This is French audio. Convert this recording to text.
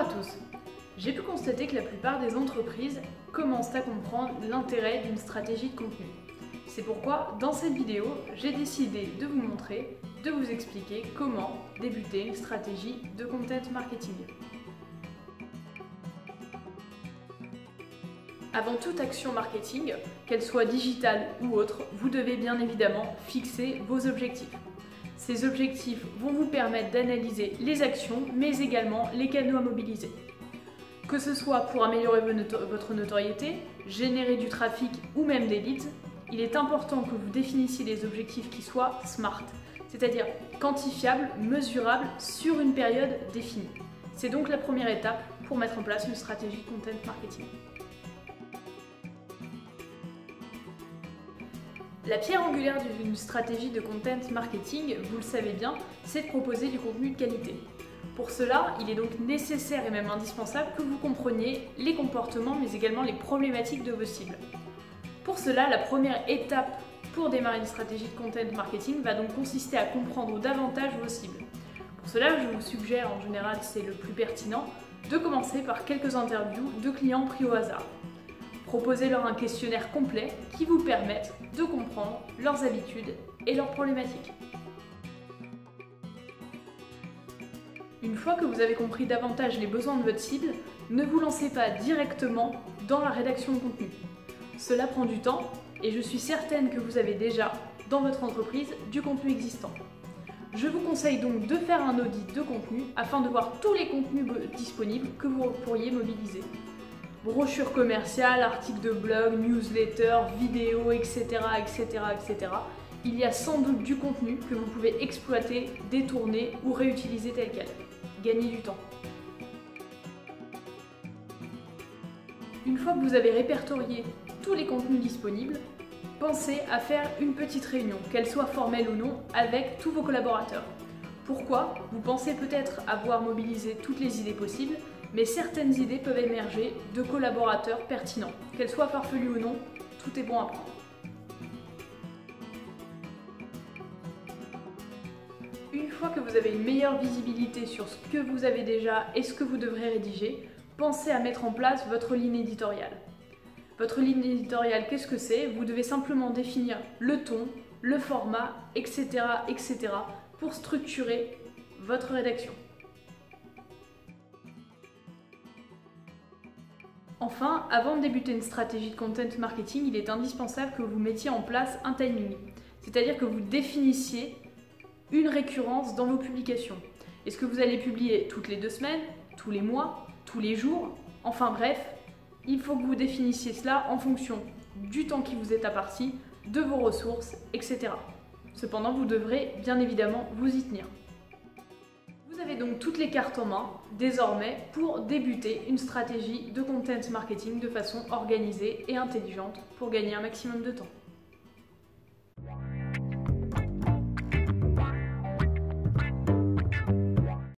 à tous. J'ai pu constater que la plupart des entreprises commencent à comprendre l'intérêt d'une stratégie de contenu. C'est pourquoi, dans cette vidéo, j'ai décidé de vous montrer, de vous expliquer comment débuter une stratégie de content marketing. Avant toute action marketing, qu'elle soit digitale ou autre, vous devez bien évidemment fixer vos objectifs. Ces objectifs vont vous permettre d'analyser les actions, mais également les canaux à mobiliser. Que ce soit pour améliorer votre notoriété, générer du trafic ou même des leads, il est important que vous définissiez des objectifs qui soient SMART, c'est-à-dire quantifiables, mesurables sur une période définie. C'est donc la première étape pour mettre en place une stratégie de content marketing. La pierre angulaire d'une stratégie de content marketing, vous le savez bien, c'est de proposer du contenu de qualité. Pour cela, il est donc nécessaire et même indispensable que vous compreniez les comportements mais également les problématiques de vos cibles. Pour cela, la première étape pour démarrer une stratégie de content marketing va donc consister à comprendre davantage vos cibles. Pour cela, je vous suggère, en général c'est le plus pertinent, de commencer par quelques interviews de clients pris au hasard. Proposez-leur un questionnaire complet qui vous permette de comprendre leurs habitudes et leurs problématiques. Une fois que vous avez compris davantage les besoins de votre cible, ne vous lancez pas directement dans la rédaction de contenu. Cela prend du temps et je suis certaine que vous avez déjà, dans votre entreprise, du contenu existant. Je vous conseille donc de faire un audit de contenu afin de voir tous les contenus disponibles que vous pourriez mobiliser. Brochures commerciales, articles de blog, newsletters, vidéos, etc., etc., etc. Il y a sans doute du contenu que vous pouvez exploiter, détourner ou réutiliser tel quel. Gagnez du temps. Une fois que vous avez répertorié tous les contenus disponibles, pensez à faire une petite réunion, qu'elle soit formelle ou non, avec tous vos collaborateurs. Pourquoi? Vous pensez peut-être avoir mobilisé toutes les idées possibles, mais certaines idées peuvent émerger de collaborateurs pertinents. Qu'elles soient farfelues ou non, tout est bon à prendre. Une fois que vous avez une meilleure visibilité sur ce que vous avez déjà et ce que vous devrez rédiger, pensez à mettre en place votre ligne éditoriale. Votre ligne éditoriale, qu'est-ce que c'est? Vous devez simplement définir le ton, le format, etc., etc. pour structurer votre rédaction. Enfin, avant de débuter une stratégie de content marketing, il est indispensable que vous mettiez en place un timing, c'est-à-dire que vous définissiez une récurrence dans vos publications. Est-ce que vous allez publier toutes les 2 semaines, tous les mois, tous les jours? Enfin bref, il faut que vous définissiez cela en fonction du temps qui vous est imparti, de vos ressources, etc. Cependant, vous devrez bien évidemment vous y tenir. Vous avez donc toutes les cartes en main, désormais, pour débuter une stratégie de content marketing de façon organisée et intelligente pour gagner un maximum de temps.